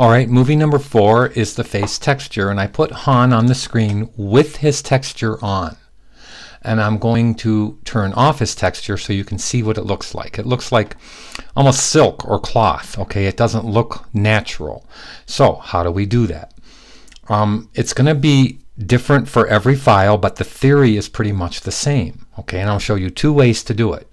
All right, movie number 4 is the face texture, and I put Han on the screen with his texture on. And I'm going to turn off his texture so you can see what it looks like. It looks like almost silk or cloth, okay? It doesn't look natural. So how do we do that? It's going to be different for every file, but the theory is pretty much the same, okay? And I'll show you 2 ways to do it.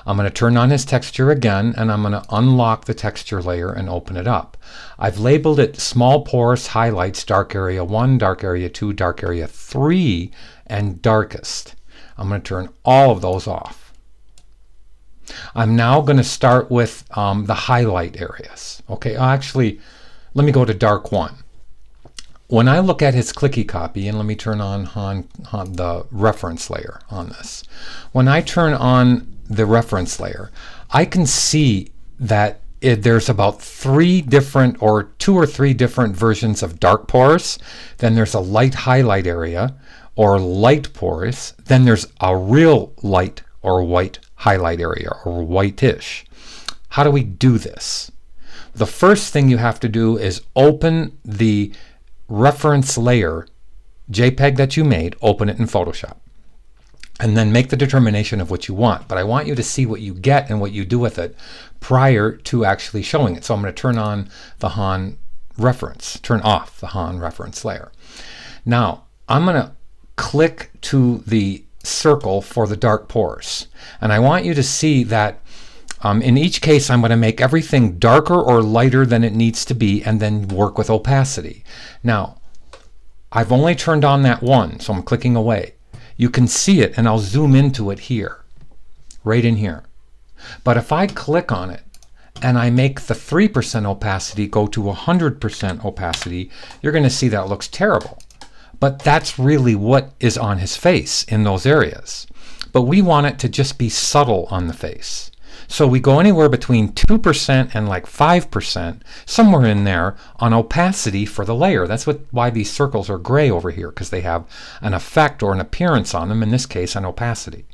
I'm going to turn on his texture again, and I'm going to unlock the texture layer and open it up. I've labeled it small porous highlights, dark area 1, dark area 2, dark area 3, and darkest. I'm going to turn all of those off. I'm now going to start with the highlight areas. Okay, actually, let me go to dark 1. When I look at his clicky copy, and let me turn on the reference layer on this. When I turn on the reference layer, I can see that there's about 3 different or 2 or 3 different versions of dark porous. Then there's a light highlight area or light porous. Then there's a real light or white highlight area or whitish. How do we do this? The first thing you have to do is open the reference layer JPEG that you made, open it in Photoshop, and then make the determination of what you want. But I want you to see what you get and what you do with it prior to actually showing it. So I'm going to turn on the Han reference, turn off the Han reference layer. Now I'm going to click to the circle for the dark pores, and I want you to see that in each case I'm going to make everything darker or lighter than it needs to be and then work with opacity. Now I've only turned on that one, so I'm clicking away. You can see it, and I'll zoom into it here, right in here. But if I click on it and I make the 3% opacity go to 100% opacity, you're going to see that it looks terrible. But that's really what is on his face in those areas. But we want it to just be subtle on the face. So we go anywhere between 2% and like 5%, somewhere in there, on opacity for the layer. That's why these circles are gray over here, because they have an effect or an appearance on them, in this case an opacity.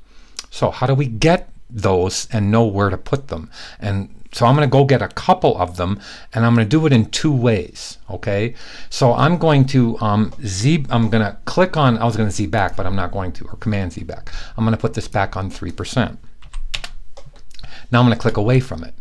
So how do we get those and know where to put them? And so I'm going to go get a couple of them, and I'm going to do it in 2 ways. Okay, so I'm going to I'm going to click on, I was going to Z back, but I'm not going to, or Command Z back. I'm going to put this back on 3%. Now I'm going to click away from it.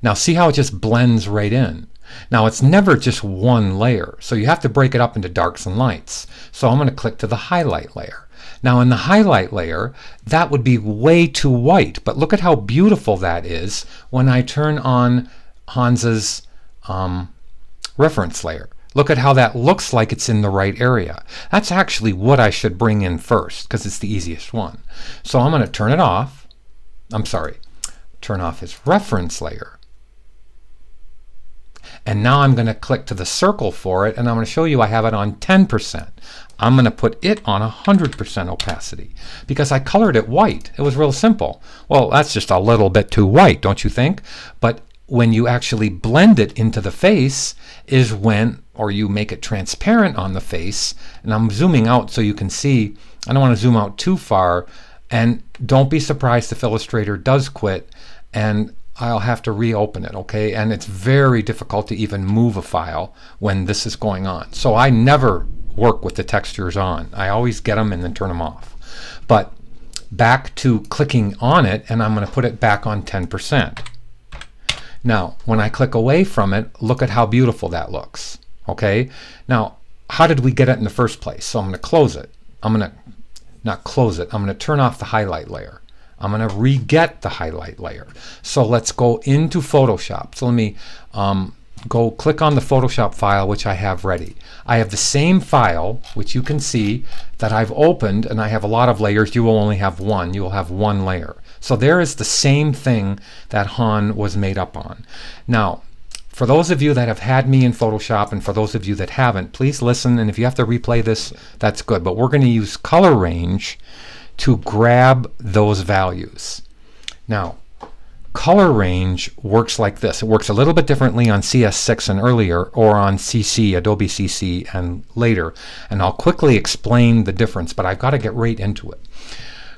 Now see how it just blends right in. Now it's never just one layer, so you have to break it up into darks and lights. So I'm going to click to the highlight layer. Now in the highlight layer, that would be way too white, but look at how beautiful that is when I turn on Hans's reference layer. Look at how that looks like it's in the right area. That's actually what I should bring in first, because it's the easiest one. So I'm going to turn it off. I'm sorry. Turn off his reference layer. And now I'm going to click to the circle for it, and I'm going to show you I have it on 10%. I'm going to put it on 100% opacity because I colored it white. It was real simple. Well, that's just a little bit too white, don't you think? But when you actually blend it into the face is when, or you make it transparent on the face, and I'm zooming out so you can see. I don't want to zoom out too far, and don't be surprised if Illustrator does quit and I'll have to reopen it, okay? And it's very difficult to even move a file when this is going on. So I never work with the textures on. I always get them and then turn them off. But back to clicking on it, and I'm going to put it back on 10%. Now, when I click away from it, look at how beautiful that looks, okay? Now, how did we get it in the first place? So I'm going to close it. I'm going to not close it. I'm going to turn off the highlight layer. I'm going to re-get the highlight layer. So let's go into Photoshop. So let me go click on the Photoshop file, which I have ready. I have the same file, which you can see that I've opened, and I have a lot of layers. You will only have one. You will have one layer. So there is the same thing that Han was made up on. Now, for those of you that have had me in Photoshop, and for those of you that haven't, please listen, and if you have to replay this, that's good. But we're going to use color range to grab those values. Now, color range works like this. It works a little bit differently on CS6 and earlier, or on CC, Adobe CC, and later. And I'll quickly explain the difference, but I've got to get right into it.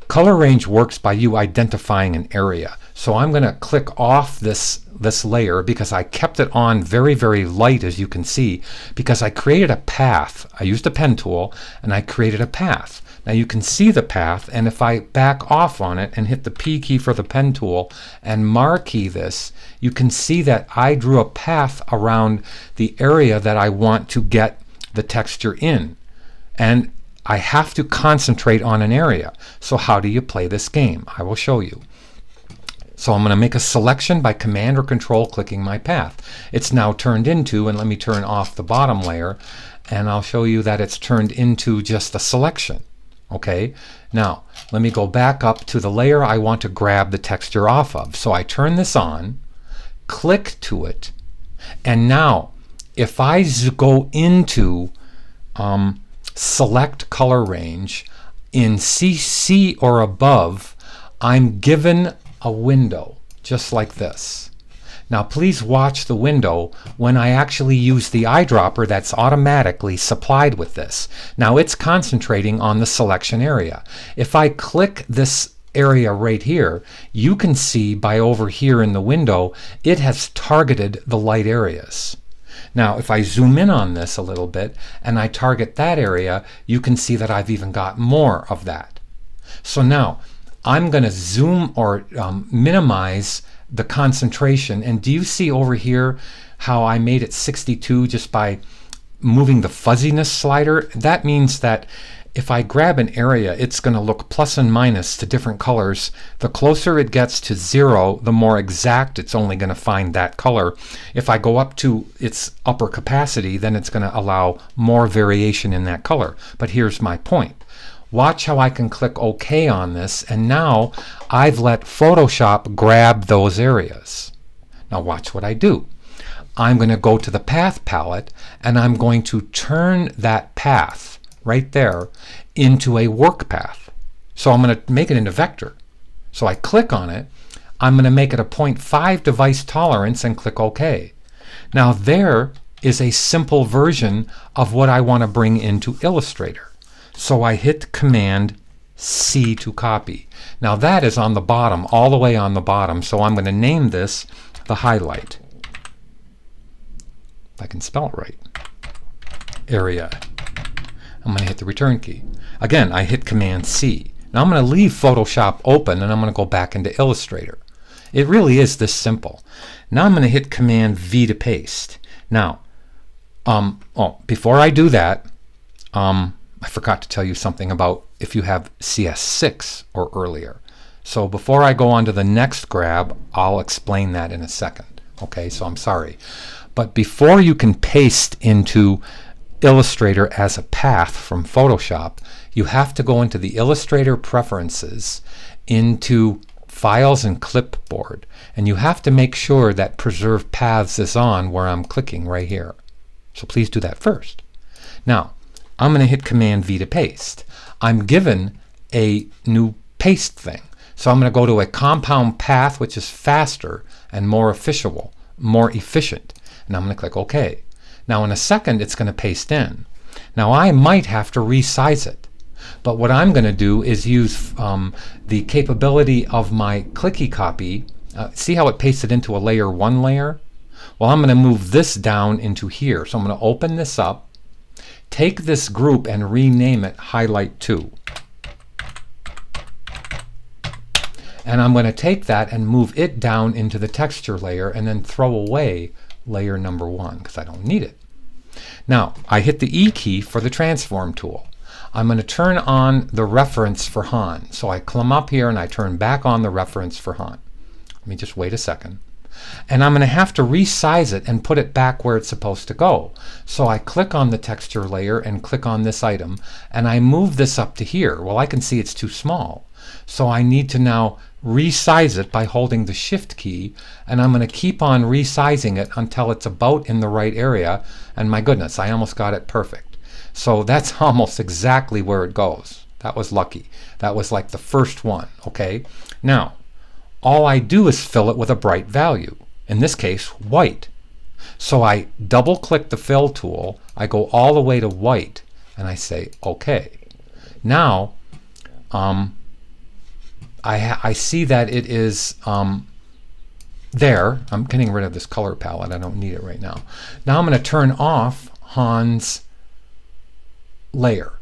Color range works by you identifying an area. So I'm going to click off this layer because I kept it on very, very light, as you can see, because I created a path. I used a pen tool and I created a path. Now you can see the path, and if I back off on it and hit the P key for the pen tool and marquee this, you can see that I drew a path around the area that I want to get the texture in. And I have to concentrate on an area. So how do you play this game? I will show you. So I'm going to make a selection by Command or Control clicking my path. It's now turned into, and let me turn off the bottom layer, and I'll show you that it's turned into just a selection. Okay, now let me go back up to the layer I want to grab the texture off of. So I turn this on, click to it, and now if I go into select color range in CC or above, I'm given a window just like this. Now please watch the window when I actually use the eyedropper that's automatically supplied with this. Now it's concentrating on the selection area. If I click this area right here, you can see by over here in the window, it has targeted the light areas. Now if I zoom in on this a little bit and I target that area, you can see that I've even got more of that. So now I'm going to zoom or minimize the concentration, and do you see over here how I made it 62 just by moving the fuzziness slider? That means that if I grab an area, it's going to look plus and minus to different colors. The closer it gets to 0, the more exact it's only going to find that color. If I go up to its upper capacity, then it's going to allow more variation in that color. But here's my point. Watch how I can click OK on this, and now I've let Photoshop grab those areas. Now watch what I do. I'm going to go to the path palette and I'm going to turn that path right there into a work path. So I'm going to make it into vector. So I click on it, I'm going to make it a 0.5 device tolerance and click OK. Now there is a simple version of what I want to bring into Illustrator. So I hit Command C to copy. Now that is on the bottom, all the way on the bottom, so I'm going to name this the highlight. If I can spell it right. Area. I'm going to hit the return key. Again, I hit Command C. Now I'm going to leave Photoshop open and I'm going to go back into Illustrator. It really is this simple. Now I'm going to hit Command V to paste. Now, before I do that, I forgot to tell you something about if you have CS6 or earlier. So before I go on to the next grab, I'll explain that in a second. Okay, so I'm sorry. But before you can paste into Illustrator as a path from Photoshop, you have to go into the Illustrator preferences, into Files and Clipboard, and you have to make sure that Preserve Paths is on where I'm clicking right here. So please do that first. Now, I'm going to hit Command V to paste. I'm given a new paste thing. So I'm going to go to a compound path, which is faster and more efficient. And I'm going to click OK. Now in a second, it's going to paste in. Now I might have to resize it. But what I'm going to do is use the capability of my clicky copy. See how it pasted into a layer 1 layer? Well, I'm going to move this down into here. So I'm going to open this up. Take this group and rename it Highlight 2. And I'm going to take that and move it down into the texture layer and then throw away layer number 1 because I don't need it. Now, I hit the E key for the transform tool. I'm going to turn on the reference for Han. So I come up here and I turn back on the reference for Han. Let me just wait a second. And I'm going to have to resize it and put it back where it's supposed to go. So I click on the texture layer and click on this item and I move this up to here. Well, I can see it's too small. So I need to now resize it by holding the Shift key, and I'm going to keep on resizing it until it's about in the right area, and my goodness, I almost got it perfect. So that's almost exactly where it goes. That was lucky. That was like the first one. Okay, now all I do is fill it with a bright value, in this case white. So I double click the fill tool, I go all the way to white, and I say OK. Now I see that it is there. I'm getting rid of this color palette. I don't need it right now. Now I'm going to turn off Han's layer.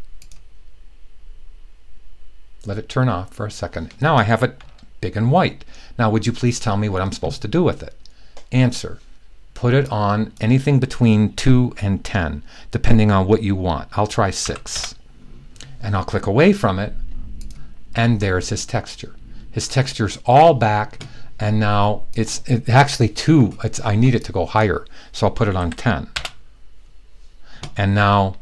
Let it turn off for a second. Now I have it big and white. Now would you please tell me what I'm supposed to do with it? Answer. Put it on anything between 2 and 10, depending on what you want. I'll try 6. And I'll click away from it, and there's his texture. His texture's all back, and now it's actually 2. I need it to go higher, so I'll put it on 10. And now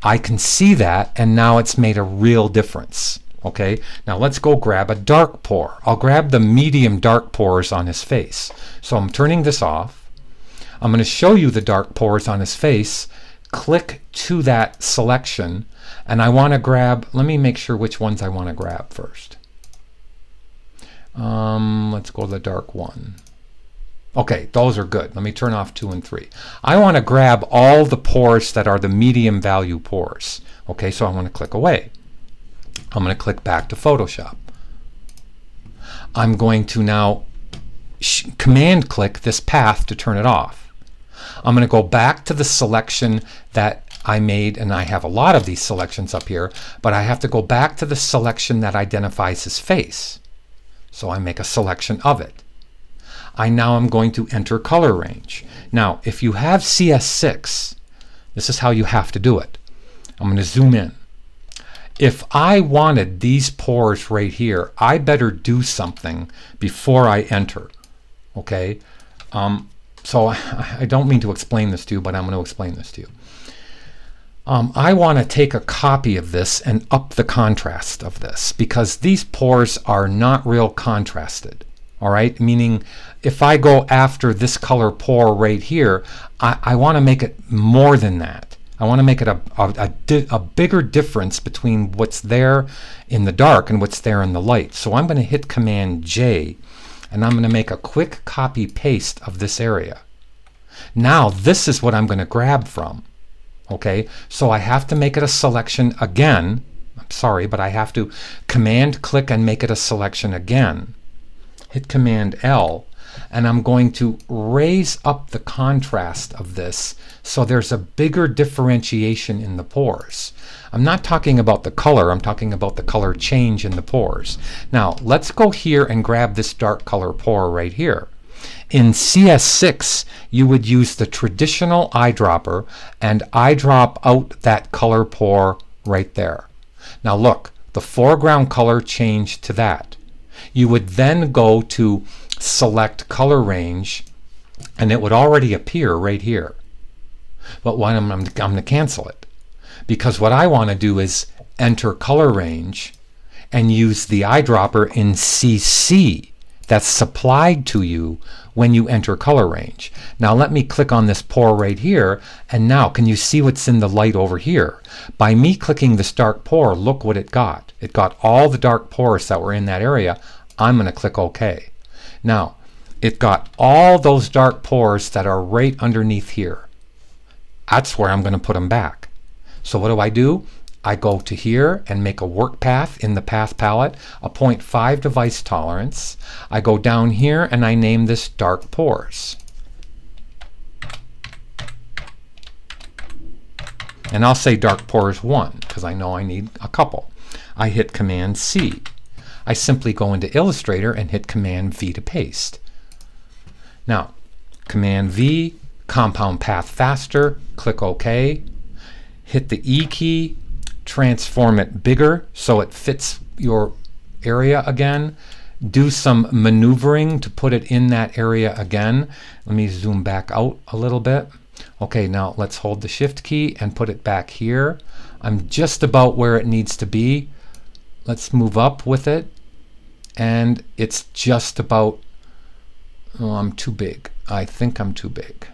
I can see that, and now it's made a real difference. Okay, now let's go grab a dark pore. I'll grab the medium dark pores on his face. So I'm turning this off. I'm going to show you the dark pores on his face. Click to that selection, and I want to grab, let me make sure which ones I want to grab first. Let's go to the dark one. Okay, those are good. Let me turn off 2 and 3. I want to grab all the pores that are the medium value pores. Okay, so I want to click away. I'm going to click back to Photoshop. I'm going to now command click this path to turn it off. I'm going to go back to the selection that I made, and I have a lot of these selections up here, but I have to go back to the selection that identifies his face. So I make a selection of it. Now I'm going to enter color range. Now, if you have CS6, this is how you have to do it. I'm going to zoom in. If I wanted these pores right here, I better do something before I enter. Okay? So I don't mean to explain this to you, but I'm going to explain this to you. I want to take a copy of this and up the contrast of this, because these pores are not real contrasted. All right, meaning if I go after this color pore right here, I want to make it more than that. I want to make it a bigger difference between what's there in the dark and what's there in the light. So I'm going to hit Command J, and I'm going to make a quick copy paste of this area. Now this is what I'm going to grab from. Okay, so I have to make it a selection again. I'm sorry, but I have to Command click and make it a selection again. Hit Command L, and I'm going to raise up the contrast of this so there's a bigger differentiation in the pores. I'm not talking about the color, I'm talking about the color change in the pores. Now let's go here and grab this dark color pore right here. In CS6, you would use the traditional eyedropper and eyedrop out that color pore right there. Now look, the foreground color changed to that. You would then go to select color range, and it would already appear right here. But what I'm going to cancel it, because what I want to do is enter color range and use the eyedropper in CC that's supplied to you when you enter color range. Now let me click on this pore right here, and now can you see what's in the light over here? By me clicking this dark pore, look what it got. It got all the dark pores that were in that area. I'm going to click OK. Now it got all those dark pores that are right underneath here. That's where I'm going to put them back. So what do? I go to here and make a work path in the path palette, a 0.5 device tolerance. I go down here and I name this dark pores. And I'll say dark pores 1 because I know I need a couple. I hit Command C. I simply go into Illustrator and hit Command V to paste. Now, Command V, compound path faster, click OK. Hit the E key, transform it bigger so it fits your area again. Do some maneuvering to put it in that area again. Let me zoom back out a little bit. Okay, now let's hold the Shift key and put it back here. I'm just about where it needs to be. Let's move up with it. And it's just about, oh, I'm too big. I think I'm too big.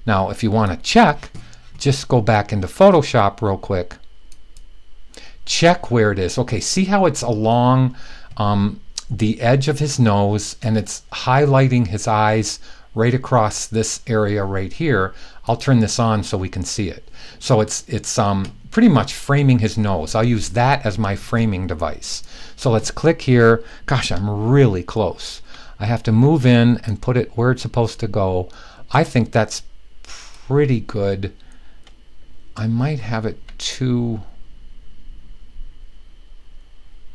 Now, if you want to check, just go back into Photoshop real quick. Check where it is. Okay, see how it's along the edge of his nose and it's highlighting his eyes right across this area right here. I'll turn this on so we can see it. So it's pretty much framing his nose. I'll use that as my framing device. So let's click here. Gosh, I'm really close. I have to move in and put it where it's supposed to go. I think that's pretty good. I might have it too.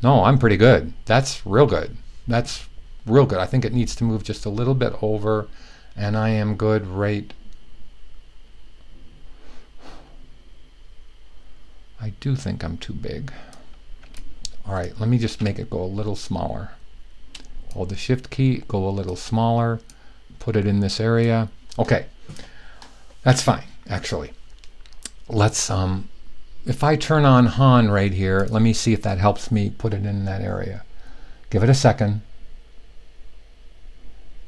No, I'm pretty good. That's real good. That's real good. I think it needs to move just a little bit over, and I am good right. I do think I'm too big. All right, let me just make it go a little smaller. Hold the shift key, go a little smaller, put it in this area. Okay, that's fine, actually. Let's, if I turn on Han right here, let me see if that helps me put it in that area. Give it a second.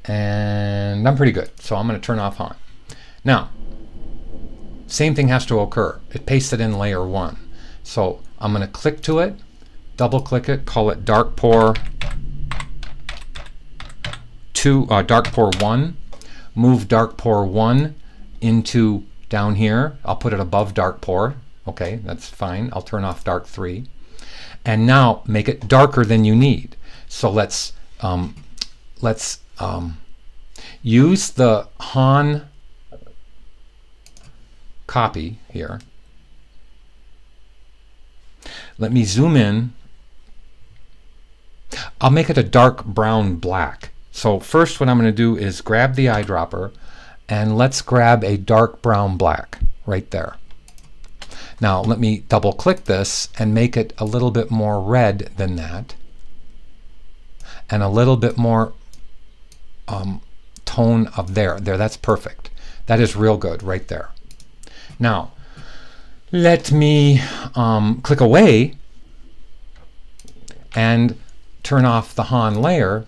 And I'm pretty good, so I'm going to turn off Han. Now, same thing has to occur. It pasted in layer 1. So I'm going to click to it, double click it, call it dark pore 2, dark pore 1. Move dark pore 1 into down here. I'll put it above dark pore. Okay, that's fine. I'll turn off dark 3. And now make it darker than you need. So let's use the Han copy here. Let me zoom in. I'll make it a dark brown black. So first what I'm going to do is grab the eyedropper and let's grab a dark brown black right there. Now let me double click this and make it a little bit more red than that, and a little bit more tone of there. That's perfect. That is real good right there. Now let me click away and turn off the Han layer,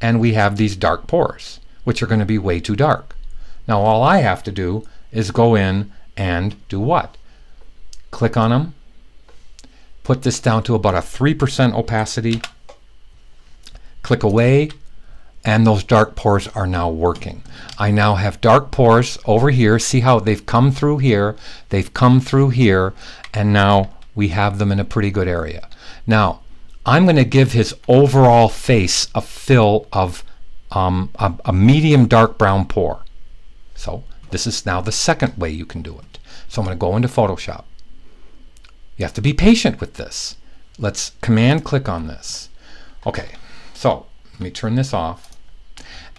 and we have these dark pores, which are going to be way too dark. Now all I have to do is go in and do what? Click on them, put this down to about a 3% opacity, click away, and those dark pores are now working. I now have dark pores over here. See how they've come through here, they've come through here, and now we have them in a pretty good area. Now I'm going to give his overall face a fill of a medium dark brown pore. So this is now the second way you can do it. So I'm going to go into Photoshop. You have to be patient with this. Let's command click on this. Okay, so let me turn this off,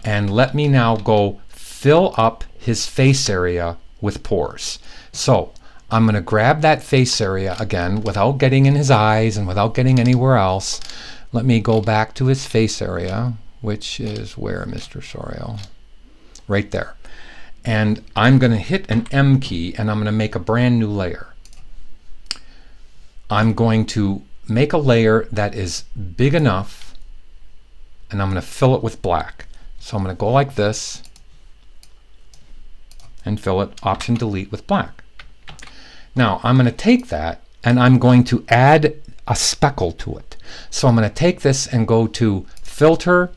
and let me now go fill up his face area with pores. So I'm going to grab that face area again without getting in his eyes and without getting anywhere else. Let me go back to his face area, which is where, Mr. Sorio? Right there. And I'm going to hit an M key, and I'm going to make a brand new layer. I'm going to make a layer that is big enough, and I'm going to fill it with black. So I'm going to go like this and fill it, Option Delete, with black. Now I'm going to take that and I'm going to add a speckle to it. So I'm going to take this and go to Filter,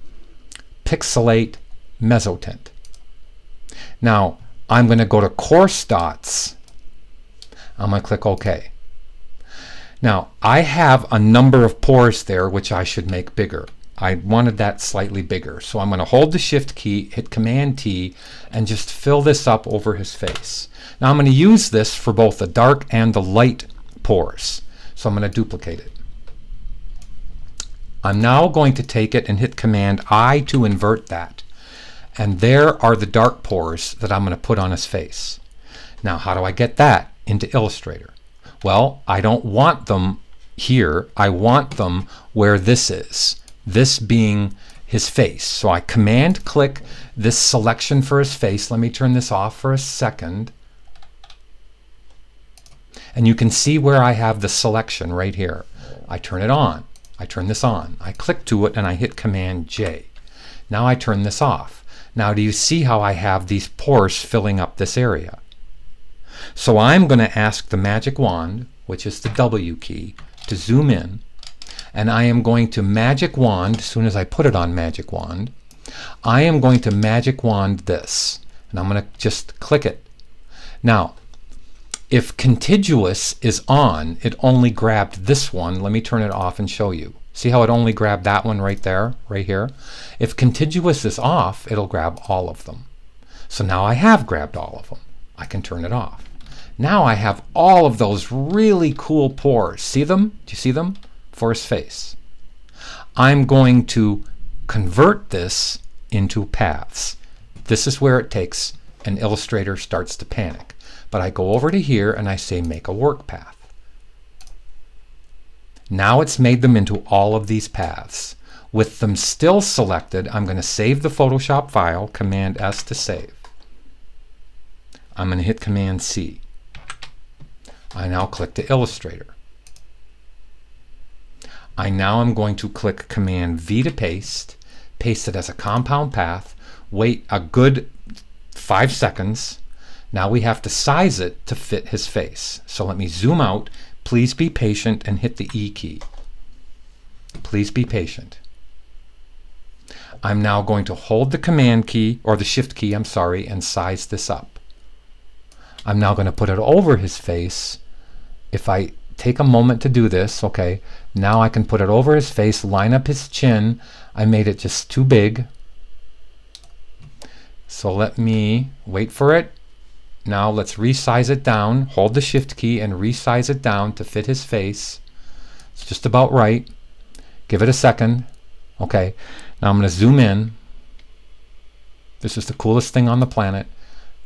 Pixelate, Mezzotint. Now I'm going to go to Coarse Dots. I'm going to click OK. Now I have a number of pores there which I should make bigger. I wanted that slightly bigger. So I'm going to hold the Shift key, hit Command T, and just fill this up over his face. Now I'm going to use this for both the dark and the light pores. So I'm going to duplicate it. I'm now going to take it and hit Command I to invert that. And there are the dark pores that I'm going to put on his face. Now how do I get that into Illustrator? Well, I don't want them here. I want them where this is. This being his face. So I command click this selection for his face. Let me turn this off for a second. And you can see where I have the selection right here. I turn it on. I turn this on. I click to it and I hit Command J. Now I turn this off. Now do you see how I have these pores filling up this area? So I'm going to ask the magic wand, which is the W key, to zoom in. And I am going to magic wand, as soon as I put it on magic wand, I am going to magic wand this, and I'm going to just click it. Now, if contiguous is on, it only grabbed this one. Let me turn it off and show you. See how it only grabbed that one right there, right here? If contiguous is off, it'll grab all of them. So now I have grabbed all of them. I can turn it off. Now I have all of those really cool pores. See them? Do you see them? For his face. I'm going to convert this into paths. This is where it takes an illustrator starts to panic. But I go over to here and I say make a work path. Now it's made them into all of these paths. With them still selected, I'm going to save the Photoshop file, Command S to save. I'm going to hit Command C. I now click to Illustrator. I now am going to click Command V to paste it as a compound path, wait a good 5 seconds. Now we have to size it to fit his face. So let me zoom out. Please be patient and hit the E key. Please be patient. I'm now going to hold the Command key, or the Shift key, I'm sorry, and size this up. I'm now going to put it over his face. If I take a moment to do this, okay, now I can put it over his face, line up his chin. I made it just too big. So let me wait for it. Now let's resize it down. Hold the Shift key and resize it down to fit his face. It's just about right. Give it a second. Okay, now I'm going to zoom in. This is the coolest thing on the planet.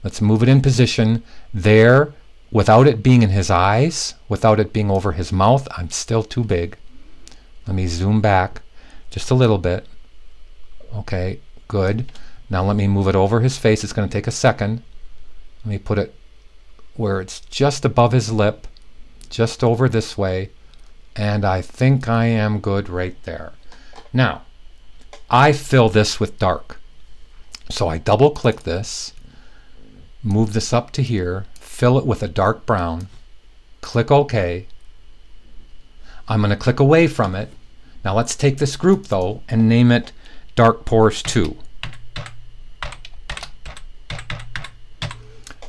Let's move it in position there without it being in his eyes, without it being over his mouth. I'm still too big. Let me zoom back just a little bit. Okay, good. Now let me move it over his face. It's going to take a second. Let me put it where it's just above his lip, just over this way, and I think I am good right there. Now, I fill this with dark. So I double click this, move this up to here, fill it with a dark brown, click OK. I'm going to click away from it. Now let's take this group though and name it Dark Pores 2.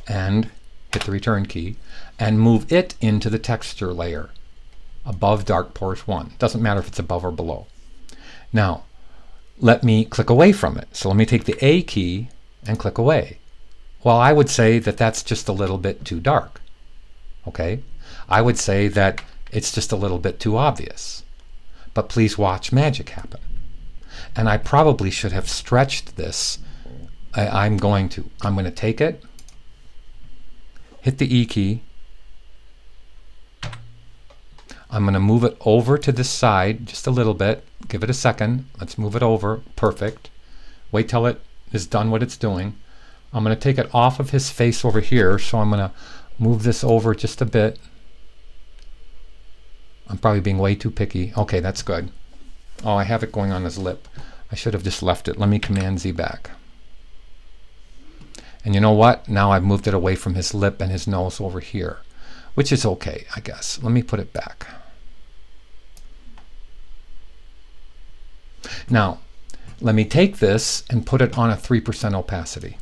And hit the return key and move it into the texture layer above Dark Pores 1. Doesn't matter if it's above or below. Now let me click away from it. So let me take the A key and click away. Well, I would say that that's just a little bit too dark. Okay? I would say that it's just a little bit too obvious. But please watch magic happen. And I probably should have stretched this. I'm going to take it, hit the E key. I'm going to move it over to this side just a little bit. Give it a second. Let's move it over. Perfect. Wait till it is done what it's doing. I'm going to take it off of his face over here, so I'm going to move this over just a bit. I'm probably being way too picky. Okay, that's good. Oh, I have it going on his lip. I should have just left it. Let me Command Z back. And you know what? Now I've moved it away from his lip and his nose over here, which is okay, I guess. Let me put it back. Now, let me take this and put it on a 3% opacity.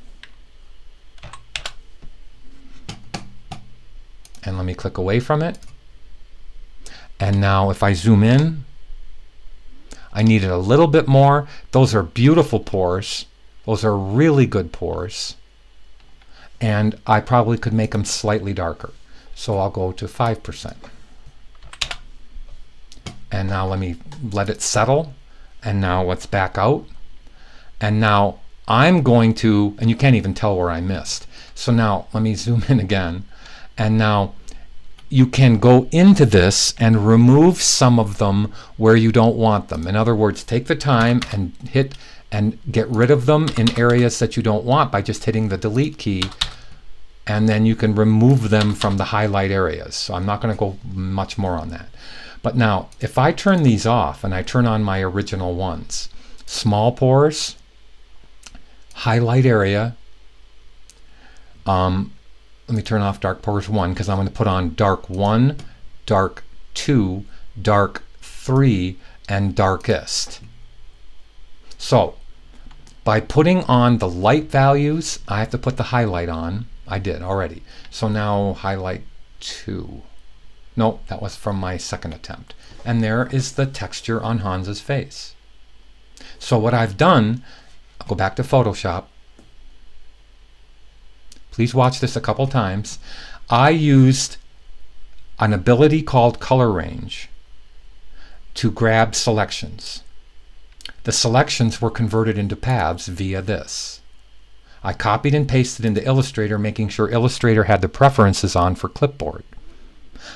And let me click away from it. And now if I zoom in, I need it a little bit more. Those are beautiful pores. Those are really good pores. And I probably could make them slightly darker. So I'll go to 5%. And now let me let it settle. And now let's back out. And now I'm going to, and you can't even tell where I missed. So now let me zoom in again. And now you can go into this and remove some of them where you don't want them. In other words, take the time and hit and get rid of them in areas that you don't want by just hitting the delete key. And then you can remove them from the highlight areas. So I'm not going to go much more on that. But now, if I turn these off and I turn on my original ones, small pores, highlight area, let me turn off Dark Pores 1 because I'm going to put on Dark 1, Dark 2, Dark 3, and Darkest. So By putting on the light values, I have to put the highlight on. I did already. So now highlight 2. No, that was from my second attempt. And there is the texture on Hans's face. So what I've done, I'll go back to Photoshop. Please watch this a couple times. I used an ability called color range to grab selections. The selections were converted into paths via this. I copied and pasted into Illustrator, making sure Illustrator had the preferences on for clipboard.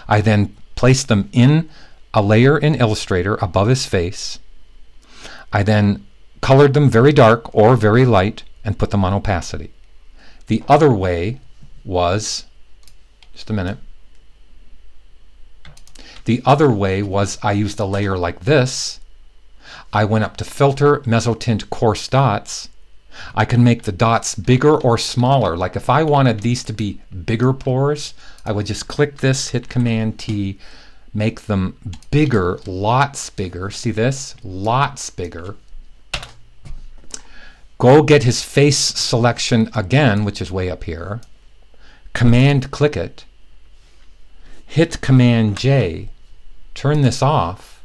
I then placed them in a layer in Illustrator above his face. I then colored them very dark or very light and put them on opacity. The other way was, just a minute, the other way was I used a layer like this. I went up to Filter, Mezzotint, Coarse Dots. I can make the dots bigger or smaller. Like if I wanted these to be bigger pores, I would just click this, hit Command T, make them bigger, lots bigger. See this? Lots bigger. Go get his face selection again, which is way up here. Command click it. Hit Command J. Turn this off.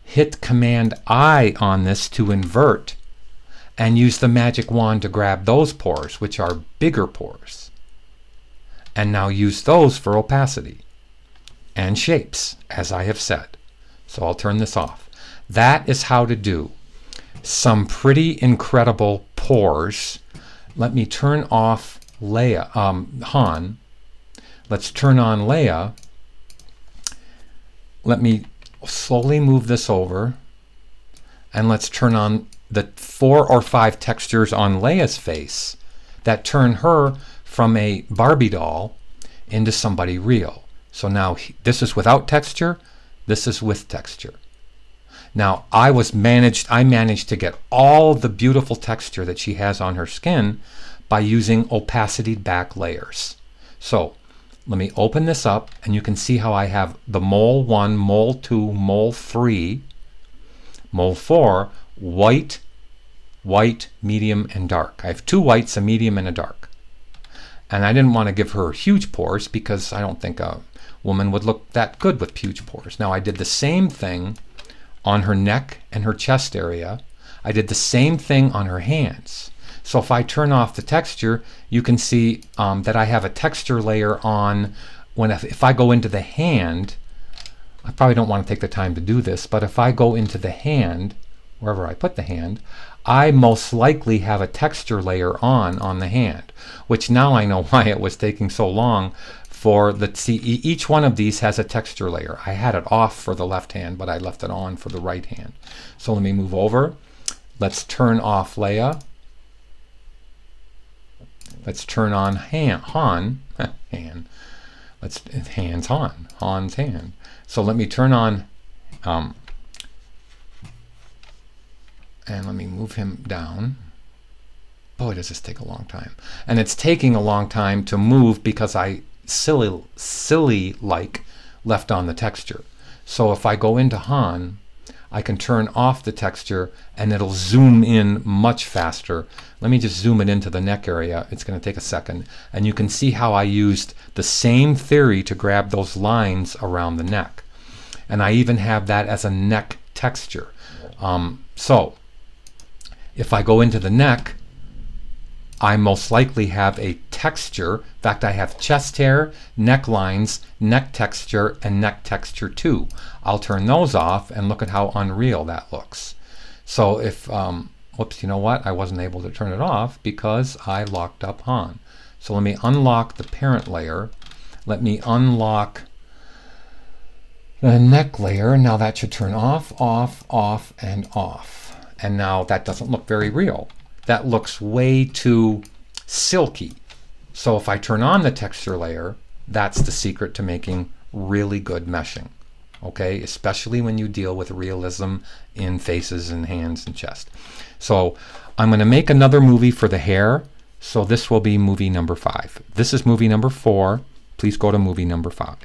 Hit Command I on this to invert. And use the magic wand to grab those pores, which are bigger pores. And now use those for opacity and shapes, as I have said. So I'll turn this off. That is how to do some pretty incredible pores. Let me turn off Leia, Han. Let's turn on Leia. Let me slowly move this over, and let's turn on the 4 or 5 textures on Leia's face that turn her from a Barbie doll into somebody real. So now this is without texture, this is with texture. Now I managed to get all the beautiful texture that she has on her skin by using opacity back layers. So let me open this up, and you can see how I have the mole 1, mole 2, mole 3, mole 4, white, white, medium, and dark. I have 2 whites, a medium, and a dark. And I didn't want to give her huge pores because I don't think a woman would look that good with huge pores. Now I did the same thing on her neck and her chest area. I did the same thing on her hands. So if I turn off the texture, you can see that I have a texture layer on. If I go into the hand, I probably don't want to take the time to do this, but if I go into the hand, wherever I put the hand, I most likely have a texture layer on the hand, which now I know why it was taking so long for each one of these has a texture layer. I had it off for the left hand, but I left it on for the right hand. So let me move over. Let's turn off Leia. Let's turn on Han. Han's hand. So let me turn on, and let me move him down. Boy, does this take a long time. And it's taking a long time to move because I silly-like left on the texture. So if I go into Han, I can turn off the texture and it'll zoom in much faster. Let me just zoom it into the neck area. It's going to take a second. And you can see how I used the same theory to grab those lines around the neck. And I even have that as a neck texture. So if I go into the neck, I most likely have a texture. In fact, I have chest hair, neck lines, neck texture, and neck texture too. I'll turn those off and look at how unreal that looks. So if, whoops, you know what? I wasn't able to turn it off because I locked up Han. So let me unlock the parent layer. Let me unlock the neck layer. Now that should turn off, off, off, and off. And now that doesn't look very real. That looks way too silky. So if I turn on the texture layer, that's the secret to making really good meshing. Okay, especially when you deal with realism in faces and hands and chest. So I'm going to make another movie for the hair. So this will be movie number 5. This is movie number 4. Please go to movie number 5.